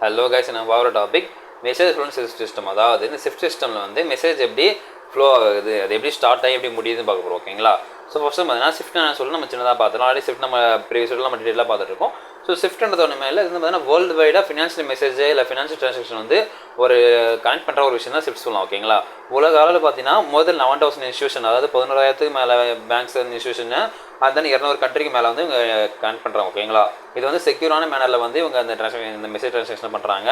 Hello guys, நம்ம பார்க்குற topic message flow system. அதாவது இந்த ஷிஃப்ட் சிஸ்டமில் வந்து மெசேஜ் எப்படி ஃப்ளோ ஆகுது, அது எப்படி ஸ்டார்ட் ஆகி எப்படி முடியுதுன்னு பார்க்க போகிறோம். ஓகேங்களா? ஸோ ஃபஸ்ட்டு பார்த்தீங்கன்னா ஷிஃப்ட் நான் சொல்லி நம்ம சின்னதாக பார்த்துருவோம். ஆல்ரெடி ஷிஃப்ட் நம்ம ப்ரீவியஸ் நம்ம டீட்டெயிலாக பார்த்துட்டு இருக்கோம். ஸோ ஷிஃப்ட்ன்றது ஒன்று மேலே இது பார்த்தீங்கன்னா வேர்ல்டு வைடாக ஃபினான்ஷியல் மெசேஜ் இல்லை ஃபினான்ஷியல் ட்ரான்சாக்ஷன் வந்து ஒரு கனெக்ட் பண்ணுற ஒரு விஷயம் தான் ஷிஃப்ட் சொல்லலாம். ஓகேங்களா? உலக அளவில் பார்த்தீங்கன்னா மோர் தென் 11,000 இன்ஸ்டியூஷன், அதாவது 11,000க்கு மேலே பேங்க்ஸ் இன்ஸ்டியூஷன், அது தான் 200 கண்ட்ரிக்கு மேலே வந்து இவங்க கனெக்ட் பண்ணுறாங்க. ஓகேங்களா? இது வந்து செக்யூரான மேனரில் வந்து இவங்க அந்த இந்த மெசேஜ் ட்ரான்சாக்ஷன் பண்ணுறாங்க.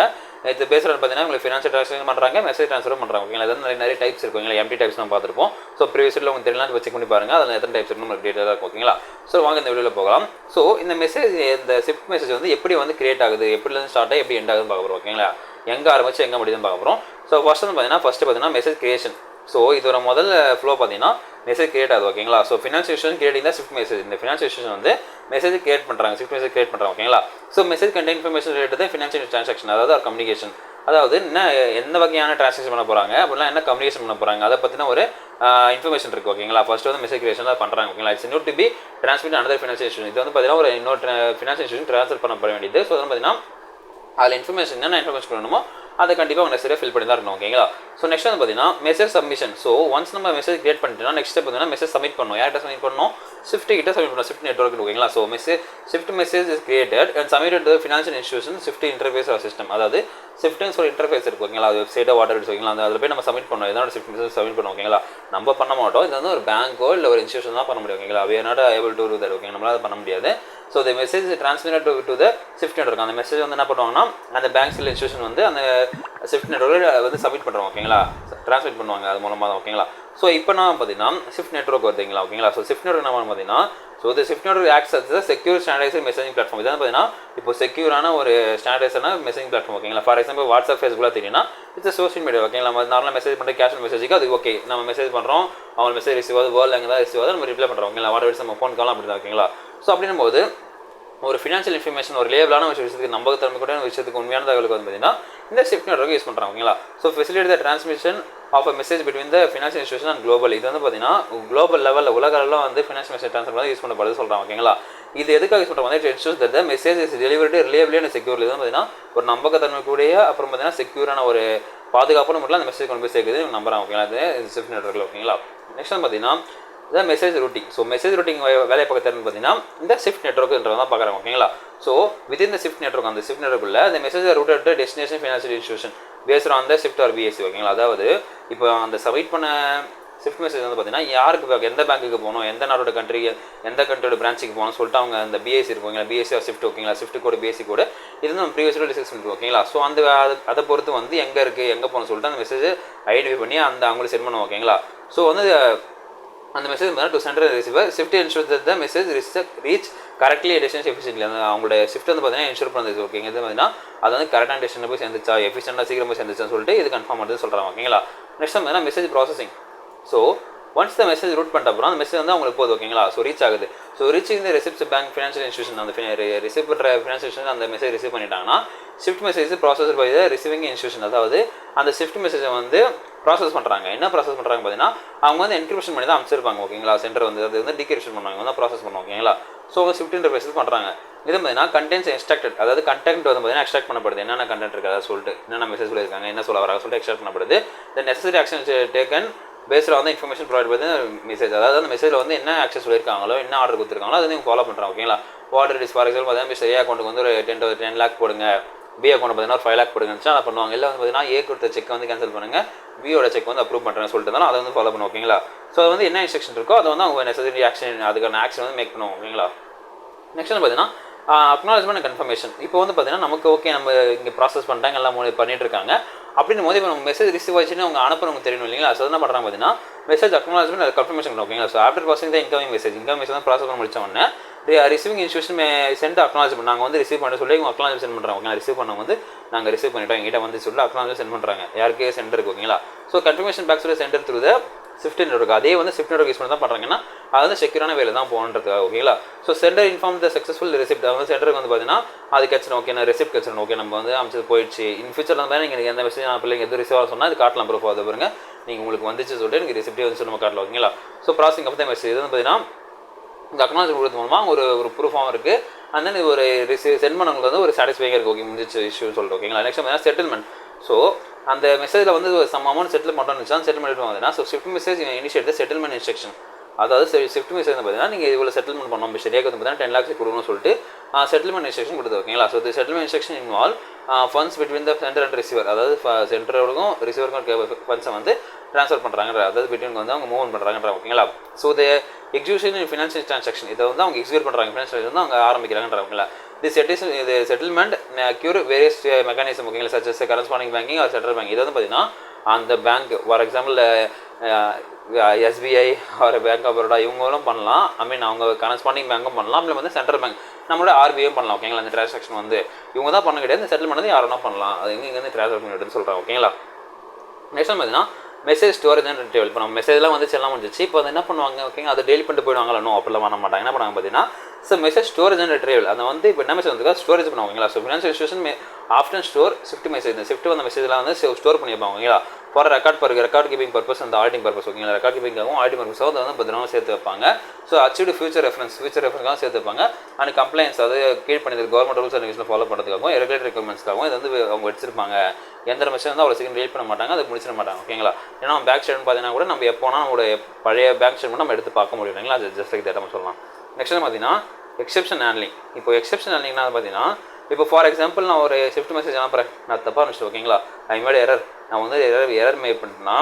இது பேசுகிறது பார்த்தீங்கன்னா உங்களுக்கு ஃபினான்ஷியல் ட்ரான்சாக்ஷன் பண்ணுறாங்க, மெசேஜ் ட்ரான்ஸ்ஃபரும் பண்ணுறாங்க. ஓகேங்களா? இது வந்து நிறைய டைப்ஸ் இருக்கும். ஓகேங்களா? எம்டி டைப்ஸ் நம்ம பார்த்துருப்போம். ஸோ ப்ரீவியஸில் உங்களுக்கு தெரியலாம் செக் பண்ணி பாருங்கள், அதில் எத்தனை டைப்ஸ் இருக்குன்னு உங்களுக்கு டீட்டெயிலாக இருக்கும். ஓகேங்களா? ஸோ வாங்க இந்த வீடியோவில் போகலாம். ஸோ இந்த மெசேஜ், இந்த ஷிஃப்ட் மெசேஜ் வந்து எப்படி வந்து கிரியேட் ஆகுது, எப்படிலேருந்து ஸ்டார்ட் ஆகி எப்படி எண்ட் ஆகுதுன்னு பார்க்க போகிறோம். ஓகேங்களா? எங்கே ஆரம்பிச்சு எங்கே முடியுதுன்னு பார்க்க போகிறோம். ஸோ ஃபஸ்ட்டு பார்த்தீங்கன்னா மெசேஜ் கிரியேஷன். ஸோ இதோட முதல் ஃப்ளோ பார்த்தீங்கன்னா மெசேஜ் கிரியேட் ஆகுது. ஓகேங்களா? ஸோ ஃபினான்ஷியல் கிரியேட்டிங் தான் ஷிஃப்ட் மெசேஜ். இந்த ஃபினான்ஷியல் வந்து மெசேஜ் கிரியேட் பண்ணுறாங்க, ஷிஃப்ட் மெசேஜ் கிரியேட் பண்ணுறாங்க. ஓகேங்களா? So message contain information related financial transaction, அதாவது கம்யூனிகேஷன், அதாவது என்ன வகையான ட்ரான்சாக்ஷன் பண்ண போகிறாங்க, அப்படின்னா என்ன கம்யூனிகேஷன் பண்ண போகிறாங்க, அதை பற்றின ஒரு இன்ஃபர்மேஷன் இருக்குது. ஓகேங்களா? ஃபர்ஸ்ட் வந்து மெசேஜ் கிரியேஷன் தான் பண்ணுறாங்க. ஓகேங்களா? It's need to be transmit another financial institution. இது வந்து பார்த்தீங்கன்னா ஒரு இன்னொரு ஃபினான்ஷியல் இன்ஸ்டியூஷன் ட்ரான்ஸ்ஃபர் பண்ண வேண்டியது. ஸோ வந்து பார்த்தீங்கன்னா அதில் என்னென்ன இன்ஃபர்மேஷன் பண்ணணுமோ அதை கண்டிப்பாக அவங்க சரியாக ஃபில் பண்ணி தான் இருக்கணும். ஓகேங்களா? ஸோ நெக்ஸ்ட் வந்து பார்த்தீங்கன்னா மெசேஜ் சப்மிஷன். ஸோ ஒன்ஸ் நம்ம மெசேஜ் கிரியேட் பண்ணிட்டோம்னா நெக்ஸ்ட் பார்த்தீங்கன்னா மெசேஜ் சப்மிட் பண்ணணும். யார்கிட்ட சப்மிட் பண்ணணும்? ஷிஃப்ட் கிட்ட சப்மிட் பண்ணணும், ஷிஃப்ட் நெட்வொர்க். ஓகேங்களா? So SWIFT message is created and submitted to financial institution SWIFT interface or system. அதாவது ஷிஃப்ட்னு சொல்லி இன்டர்ஃபேஸ் இருக்கும். ஓகேங்களா? அது வெப்சைட்டோ வாட்டர் ஓகேங்களா? அதில் போய் நம்ம சப்மிட் பண்ணணும். இதனால ஷிஃப்ட் மெசேஜ் சப்மிட் பண்ணணும். ஓகேங்களா? நம்ம பண்ண மாட்டோம். இது வந்து ஒரு பேங்கோ இல்லை ஒரு இன்ஸ்டியூஷன் தான் பண்ண முடியும். ஓகேங்களா? we are not able to do that. Okay, நம்மளால அதை பண்ண முடியாது. ஸோ இந்த message transmit to the shift network. அந்த மெசேஜ் வந்து என்ன பண்ணுவாங்கன்னா அந்த பேங்க்ஸ் இல்லை இன்ஸ்டியூஷன் வந்து அந்த ஷிஃப்ட் நெட்வொர்க் வந்து சப்மிட் பண்ணுறோம். ஓகேங்களா? ட்ரான்ஸ்மிட் பண்ணுவாங்க அது மூலமாக தான். ஓகேங்களா? ஸோ இப்போ நான் பார்த்தீங்கன்னா ஷிஃப்ட் நெட்வொர்க் வருதுங்களா? ஓகேங்களா? ஸோ ஷிஃப்ட் நெட்வொர்க் என்ன பார்த்தீங்கன்னா இந்த SWIFT network acts as secure standardised messaging platform. இதான் பார்த்தீங்கன்னா இப்போ செக்யூரான ஒரு ஸ்டாண்டர்டைஸான மெசேஜிங் பிளாட்ஃபார்ம். ஓகேங்களா? ஃபார் எக்ஸாம்பிள் வாட்ஸ்அப், ஃபேஸ்புக்கில் தெரியும்னா இட்ஸ் சோஷியல் மீடியா. ஓகேங்களா? நம்ம நார்மலாக மெசேஜ் பண்ணுற கேஷுவல் மெசேஜுக்கு அது ஓகே, நம்ம மெசேஜ் பண்ணுறோம், அவங்க மெசேஜ் ரிசீவ் ஆகுது, வேர்ல்டு எங்கே தான் ரிசீவ் ஆகுது, நம்ம ரிப்ளை பண்ணுறோம். ஓகேங்களா? வாட்ஸ்அப் நம்ம ஃபோன் காலாம் அப்படி தான். ஓகேங்களா? ஸோ அப்படின்னும் போது ஒரு ஃபினான்ஷியல் இன்ஃபர்மேஷன், ஒரு லேபிளான ஒரு விஷயத்துக்கு, நம்பகத்தன்மை கூட விஷயத்துக்கு, உண்மையான தகவலுக்கு வந்து பார்த்தீங்கன்னா இந்த ஷிஃப்ட் நெட்வொர்க் யூஸ் பண்ணுறாங்க. ஓகேங்களா? So facility the transmission of a message between the financial institution and global. இது வந்து பார்த்தீங்கன்னா குளோபல் லெவலில் உலக அளவில் வந்து ஃபினான்ஷியல் மெசேஜ் ட்ரான்ஸ்ஃபர் பண்ணி யூஸ் பண்ணப்படுது சொல்கிறாங்க. ஓகேங்களா? இது எதுக்காக யூஸ் பண்ணுறாங்க? It ensures that the message is delivered reliably and securely. இது வந்து பார்த்தீங்கன்னா ஒரு நம்பகத்தன்மை கூடிய, அப்புறம் பார்த்தீங்கன்னா செக்யூரான ஒரு பாதுகாப்பான முறையில் அந்த மெசேஜ் கொண்டு போய் சேர்க்குது நம்புறாங்க. ஓகேங்களா? இது ஷிஃப்ட் நெட்வொர்க்கில். ஓகேங்களா? நெக்ஸ்ட் வந்து பார்த்தீங்கன்னா இந்த message routing. So message routing வேலையை பார்க்கறது பார்த்தீங்கன்னா இந்த ஷிஃப்ட் நெட்வொர்க்ன்றதை தான் பார்க்குறாங்க. ஓகேங்களா? So within the shift network, அந்த ஷிஃப்ட் நெட்வொர்க்குள்ள இந்த message rooted to destination financial institution paste on the shift R BSc. ஓகேங்களா? அதாவது இப்போ அந்த சப்மிட் பண்ண ஷிஃப்ட் மெசேஜ் வந்து பார்த்தீங்கன்னா யாருக்கு, எந்த பேங்க்குக்கு போகணும், எந்த நாட்டோட கண்ட்ரிக்கு, எந்த கண்ட்ரியோட பிரான்ச்சுக்கு போகணும்னு சொல்லிட்டு அவங்க அந்த பிஎஸ்சி இருக்கும். ஓகேங்களா? BSc R shift. ஓகேங்களா? ஷிஃப்ட் கோடு, பிஎஸ்சி கோடு, இது நம்ம ப்ரீவியஸோட டிஸ்கஸ் பண்ணிருக்கோம். ஓகேங்களா? ஸோ அதை பொறுத்து வந்து எங்கே இருக்குது, எங்கே போகணும்னு சொல்லிட்டு அந்த மெசேஜ் ஐடென்டிஃபை பண்ணி அவங்களுக்கு சென்ட் பண்ணுவோம். ஓகேங்களா? ஸோ வந்து அந்த message to centre receiver shift insure the message reach correctly destination efficiently. அந்த அவங்களோட ஷிஃப்ட் வந்து பார்த்தீங்கன்னா இன்ஷூர் பண்ணுறது. ஓகேங்க? இது பார்த்தீங்கன்னா அது வந்து கரெக்டான டெஸ்டினேஷன் போய் சேர்ந்துச்சா, எஃபிஷியண்டாக சீக்கிரம் போய் சேர்ந்துச்சான்னு சொல்லிட்டு இது கன்ஃபார்ம் பண்ணுறது சொல்கிறாங்க. ஓகேங்களா? நெக்ஸ்ட் பார்த்தீங்கன்னா message processing. So once the message route பண்ணிட்ட அப்புறம் அந்த மெசேஜ் வந்து அவங்களுக்கு போகுது. ஓகேங்களா? ஸோ ரீச் ஆகுது. So reaching the receipt bank financial institution, அந்த ரிசீவ் பண்ணுற ஃபினான்ஷியல் இன்ஸ்டியூஷன் அந்த மெசேஜ் ரிசீவ் பண்ணிட்டாங்கன்னா SWIFT message process by the receiving institution. அதாவது அந்த ஷிஃப்ட் மெசேஜை வந்து ப்ராசஸ் பண்ணுறாங்க. என்ன ப்ராசஸ் பண்ணுறாங்க பார்த்தீங்கன்னா அவங்க வந்து என்கிரிப்ஷன் பண்ணி தான் அமைச்சிருப்பாங்க. ஓகேங்களா? சென்டர் வந்து அது வந்து டிகிரிப்ஷன் பண்ணுவாங்க, வந்து ப்ராசஸ் பண்ணுவாங்க. ஓகேங்களா? ஸோ ஷிஃப்ட் இன்டர்ஃபேஸ் பண்ணுறாங்க. இது பார்த்தீங்கன்னா கண்டென்ட்ஸ் எக்ஸ்ட்ராக்டட், அதாவது கண்டென்ட் வந்து பார்த்தீங்கன்னா எக்ஸ்ட்ராக்ட் பண்ணப்படுது. என்னென்ன கண்டென்ட் இருக்குது அதை சொல்லிட்டு, என்னென்ன மெசேஜ் சொல்லியிருக்காங்க, என்ன சொல்ல வராங்க சொல்லிட்டு எக்ஸ்ட்ராக்ட் பண்ணப்படுது. The necessary action taken based on the information provide பண்ணி மெசேஜ், அதாவது அந்த மெசேஜில் வந்து என்ன ஆக்சஸ் சொல்லியிருக்காங்களோ, என்ன ஆர்டர் கொடுத்துருக்காங்களோ அதை நீங்கள் ஃபாலோ பண்ணுறாங்க. ஓகேங்களா? ஆர்டர் இஸ் ஃபார் எக்ஸாம்பிள் பார்த்தீங்கன்னா ஏ அக்கௌண்ட்டுக்கு வந்து ஒரு 10 lakh போடுங்க, பி அக்கௌண்ட் பார்த்தீங்கன்னா ஒரு 5 lakh போடுங்கன்னு அதை பண்ணுவாங்க. இல்லை வந்து பார்த்தீங்கன்னா ஏ கொடுத்த செக் வந்து கேன்சல் பண்ணுங்கள், பியோட செக் வந்து அப்ரூவ் பண்ணுறேன்னு சொல்லிட்டு தான் அதை வந்து ஃபாலோ பண்ணுவோம். ஓகேங்களா? ஸோ அது வந்து என்ன இன்ஸ்ட்ரக்ஷன் இருக்கோ அதை வந்து அவங்க நெசசரி ஆக்ஷன், அதுக்கான ஆக்ஷன் வந்து மேக் பண்ணுவோம். ஓகேங்களா? நெக்ஸ்ட் வந்து பார்த்தீங்கன்னா அக்னாலஜ்மெண்ட் அண்ட் கன்ஃபர்மேஷன். இப்போ வந்து பார்த்தீங்கன்னா நமக்கு ஓகே, நம்ம இங்கே ப்ராசஸ் பண்ணிட்டாங்க, எல்லாம் பண்ணிட்டு இருக்காங்க அப்படின்னு போது இப்போ நம்ம மெசேஜ் ரிசீவ் ஆச்சுன்னு அவங்க அனுப்புறவங்க தெரியணும் இல்லைங்களா? ஸோ என்ன பண்ணுறாங்க பார்த்தீங்கன்னா மெசேஜ் அக்னாலஜ்மெண்ட் அது கன்ஃபர்மேஷன் பண்ணுவோம். ஓகேங்களா? ஸோ ஆஃப்டர் ப்ராசஸிங் தான் இன்கமிங் மெசேஜ் தான் ப்ராசஸ் பண்ண முடிச்ச உடனே ரிசீவிங் இன்ஸ்டியூஷன் சென்ட் அக்னாலஜ்மெண்ட், நாங்கள் வந்து ரிசீவ் பண்ண சொல்லி அவங்க அக்னாலஜ் சென்ட் பண்ணுறாங்க. ஓகேங்களா? ரிசீவ் பண்ணவங்க வந்து நாங்கள் ரிசீவ் பண்ணிட்டோம், எங்கிட்ட வந்து சொல்லி அக்னாலஜ் சென்ட் பண்ணுறாங்க யாருக்கு, சென்டருக்கு. ஓகேங்களா? ஸோ கன்ஃபர்மேஷன் பேக் சொல்லி centre through the shift network. அதே வந்து ஷிஃப்ட் நெட்வொர்க் யூஸ் பண்ணி தான் பண்ணுறாங்கன்னா அது வந்து செக்யூரான வேலை தான் போகணுன்றது. ஓகேங்களா? So centre inform the successful receipt, அது வந்து சென்டருக்கு வந்து பார்த்தீங்கன்னா அது கிடச்சிடும். ஓகே, நான் ரிசிப்ட் கிடச்சிடும். ஓகே, நம்ம வந்து அமைச்சது போயிடுச்சு. இன் ஃபியூச்சர் வந்து நீங்கள் எந்த மெசேஜ் நான் பிள்ளைங்க எது ரிசீவ் ஆக சொன்னால் அது காட்டலாம், ப்ரூஃப் ஆகுது பாருங்க, நீங்கள் உங்களுக்கு வந்துச்சு சொல்லிட்டு எனக்கு ரிசிப்டே வந்து நம்ம காட்டலாம். ஓகேங்களா? ஸோ ப்ராசஸிங் அப்போ தான் மெசேஜ் இது வந்து பார்த்தீங்கன்னா இந்த அக்னாலஜ் கொடுத்து மூலமாக ஒரு ப்ரூஃபாகவும் இருக்குது. அண்ட் தென் ஒரு சென்ட் பண்ணவங்களுக்கு வந்து ஒரு சாட்டிஸ்ஃபைங்காக இருக்குது. ஓகே முடிஞ்ச இஷ்யூ சொல்லிட்டு ஓகேங்களா. நெக்ஸ்ட் பார்த்தீங்கன்னா செட்டில்மெண்ட். ஸோ அந்த மெசேஜில் வந்து சம் அமௌண்ட் செட்டில் மட்டும் இருந்துச்சுன்னா செட்டில்மெண்ட் பார்த்தீங்கன்னா so SWIFT message initiate settlement instruction. அதாவது ஷிஃப்ட் மெசேஜ் பார்த்தீங்கன்னா நீங்கள் இவ்வளோ செட்டில்மெண்ட் பண்ணோம் சரியாக வந்து பார்த்தீங்கன்னா 10 lakhs கொடுக்கணும்னு சொல்லிட்டு செட்டில்மெண்ட் இன்ஸ்ட்ரக்ஷன் கொடுத்து ஓகேங்களா. ஸோ இந்த settlement instruction involve funds between the centre and receiver. அதாவது சென்டருக்கும் ரிசீவருக்கும் ஃபண்ட்ஸை வந்து ட்ரான்ஸ்ஃபர் பண்ணுறாங்க. அதாவது பிட்வீன் வந்து அவங்க மூவ் பண்ணுறாங்கன்ற ஓகேங்களா. So the execution in financial transaction இதை வந்து அவங்க எக்ஸிக்யூட் பண்ணுறாங்க. ஃபினான்ஷியல் வந்து அவங்க ஆரம்பிக்கிறாங்கன்றாங்களா. இது செட்டில்மெண்ட் கியூர் வேரியஸ் மெக்கானிசம் ஓகேங்களா such as corresponding banking or central bank. இது வந்து பார்த்தீங்கன்னா அந்த bank for example SBI or Bank of Baroda இவங்களும் பண்ணலாம். ஐ மீன் அவங்க கரஸ்பாண்டிங் பேங்க்கும் பண்ணலாம். இல்லை வந்து சென்ட்ரல் பேங்க் நம்மளோட ஆர்பிஐயும் பண்ணலாம் ஓகேங்களா. அந்த ட்ரான்சாக்ஷன் வந்து இவங்க தான் பண்ண கிடையாது. இந்த செட்டில்மெண்ட் வந்து யாரும் பண்ணலாம். அது இங்கேருந்து ட்ரான்ஸ்ஃபர் பண்ணிட்டு சொல்கிறாங்க ஓகேங்களா. நெக்ஸ்ட் பார்த்தீங்கன்னா மெசேஜ் ஸ்டோரேஜ் அண்ட் ரிட்ரீவல். இப்போ நம்ம மெசேஜ்லாம் வந்து செல்லாம் வந்துச்சு. இப்போ வந்து என்ன பண்ணுவாங்க ஓகேங்க அதை டெலிட் பண்ணிட்டு போயிடுவாங்களா? நோ அப்படிலாம் பண்ண மாட்டாங்க. என்ன பண்ணுவாங்க பார்த்தீங்கன்னா so message storage and retrieval. அந்த வந்து இப்போ என்ன மெசேஜ் வந்து ஸ்டோரேஜ் பண்ணுவாங்களா. So financial institution after store shift message. இந்த ஷிஃப்ட் வந்த மெசேஜ்லாம் வந்து ஸ்டோர் பண்ணியிருப்பாங்க ஓகேங்களா. ஃபார் ரெக்கார்ட் கீப்பிங் பர்பஸ் அந்த ஆடிட்டிங் பர்பஸ் ஓகேங்களா. ரெக்கார்ட் கீப்பிங்காகவும் ஆடிட்டிங் பர்பஸாக அதை வந்து பத்திரமா சேர்த்து வைப்பாங்க. ஸோ அச்சீவ்டு ஃபியூச்சர் ரெஃபரன்ஸ்க்காக சேர்த்து வைப்பாங்க. அண்ட் கம்ப்ளைண்ட்ஸ் அது கீழ் பண்ணி government rules and regulation follow பண்ணுறதுக்காகவும் ரெகுலேட்டரி ரெக்யர்மெண்ட்ஸ்க்காகவும் இது வந்து அவங்க வச்சிருப்பாங்க. எந்த மெசேஜ் வந்து அவ்வளோ சீக்கிரம் டெலிட் பண்ண மாட்டாங்க. அதை முடிச்சிட மாட்டாங்க ஓகேங்களா. ஏன்னா பேங்க் ஸ்டேட்மெண்ட் பார்த்தீங்கன்னா கூட நம்ம எப்போனா நம்மளோட பழைய பேங்க் ஸ்டேட்மெண்ட் நம்ம எடுத்து பார்க்க முடியும் இல்லைங்களா. அது ஜஸ்ட் லைக் தட் நம்ம சொல்லலாம். நெக்ஸ்ட் பார்த்தீங்கன்னா எக்ஸெப்ஷன் ஹேண்ட்லிங். இப்போ எக்ஸெப்ஷன் ஹேண்ட்லிங்னா பார்த்தீங்கன்னா இப்போ ஃபார் எக்ஸாம்பிள் நான் ஒரு ஷிஃப்ட் மெசேஜ் அனுப்புறேன். நான் தப்பாக அனுப்பிச்சு ஓகேங்களா. I made error. நான் வந்து எரர் மேக் பண்ணிட்டேன்னா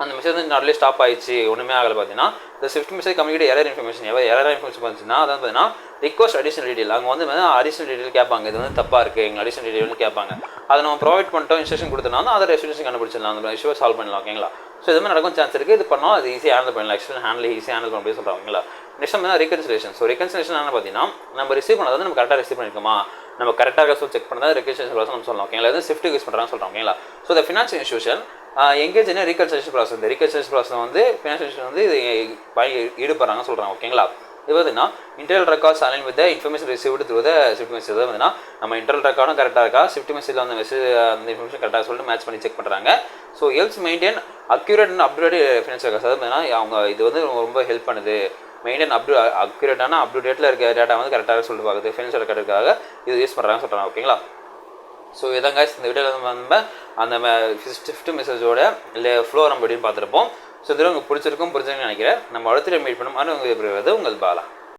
அந்த மெசேஜ் வந்து நாட்லேயே ஸ்டாப் ஆயிடுச்சு ஒன்றுமே ஆகலை பார்த்தீங்கன்னா இந்த shift message communicate error information error information வந்துச்சுன்னா அதான் பார்த்தீங்கன்னா ரிக்வஸ்ட் அடிஷனல் டீடைல். அங்கே வந்து அடிஷனல் டீடைல் கேட்பாங்க. இது வந்து தப்பாக இருக்குது எங்கள் அடிஷனல் டீடைல்னு கேட்பாங்க. அதை நம்ம ப்ரொவைட் பண்ணிட்டோம் இன்ஸ்ட்ரக்ஷன் கொடுத்தோம்னா அதை ரெஸ்ட்ரிக்ஷன் கண்டுபிடிச்சிடலாம். அந்த இஷ்யூவை சால்வ் பண்ணலாம் ஓகேங்களா. ஸோ இது மாதிரி நடக்கும் சான்ஸ் இருக்குது. இது பண்ணால் அது ஈஸியாக ஹேண்டில் பண்ணலாம். எக்ஸ்டர்னல் ஈஸியாக ஹேண்டில் பண்ண முடியும் சொல்கிறாங்களா. நெக்ஸ்ட் வந்து ரெகன்சிலேஷன். ஸோ ரெகன்சிலேஷன் என்ன பார்த்தீங்கன்னா நம்ம ரிசீவ் பண்ணது வந்து நம்ம கரெக்டாக ரிசீவ் பண்ணியிருக்கோமா நம்ம கரெக்டாக செக் பண்ணால் ரெகன்சிலேஷன் ப்ராசஸ் நம்ம சொல்லலாம் ஓகேங்களா. இது ஷிஃப்ட் யூஸ் பண்ணுறாங்கன்னு சொல்கிறோம் ஓகேங்களா. ஸோ இந்த ஃபினான்ஷியல் இன்ஸ்டியூஷன் எங்கேஜ் என்ன ரீகன்சிலேஷன் ப்ராசஸ். இந்த ரீகன்சிலேஷன் ப்ராசஸ் வந்து ஃபினான்ஷியல் இன்ஸ்டியூஷன் வந்து இது ஈடுபடுறாங்கன்னு சொல்கிறாங்க ஓகேங்களா. இது பார்த்தீங்கன்னா internal records align with information received through the SWIFT message. பார்த்தீங்கன்னா நம்ம இன்டர்னல் ரெக்கார்டும் கரெக்டாக இருக்கா ஷிஃப்ட் மெசேஜில் அந்த மெசேஜ் அந்த இன்ஃபர்மேஷன் கரெக்டாக சொல்லிட்டு மேட்ச் பண்ணி செக் பண்ணுறாங்க. So helps maintain accurate and update financial records. அதாவது பார்த்தீங்கன்னா அவங்க இது வந்து ரொம்ப ஹெல்ப் பண்ணுது. மெயின்டைன் அக்யூரேட்டான அப்டேட்டில் இருக்க டேட்டா வந்து கரெக்டாக சொல்லிட்டு பார்க்குது ஃபினான்ஷியல் ரெக்கார்டுக்காக இது யூஸ் பண்ணுறாங்கன்னு சொல்கிறாங்க ஓகேங்களா. ஸோ இதான் guys இந்த வீடியோவில் நம்ம அந்த ஷிஃப்ட் மெசேஜோட இல்லை ஃப்ளோ நம்ம எப்படின்னு பார்த்துருப்போம். ஸோ இதில் உங்களுக்கு பிடிச்சிருக்குன்னு நினைக்கிறேன். நம்ம அடுத்த மீட் பண்ணும் உங்கள் உங்கள் பாலா.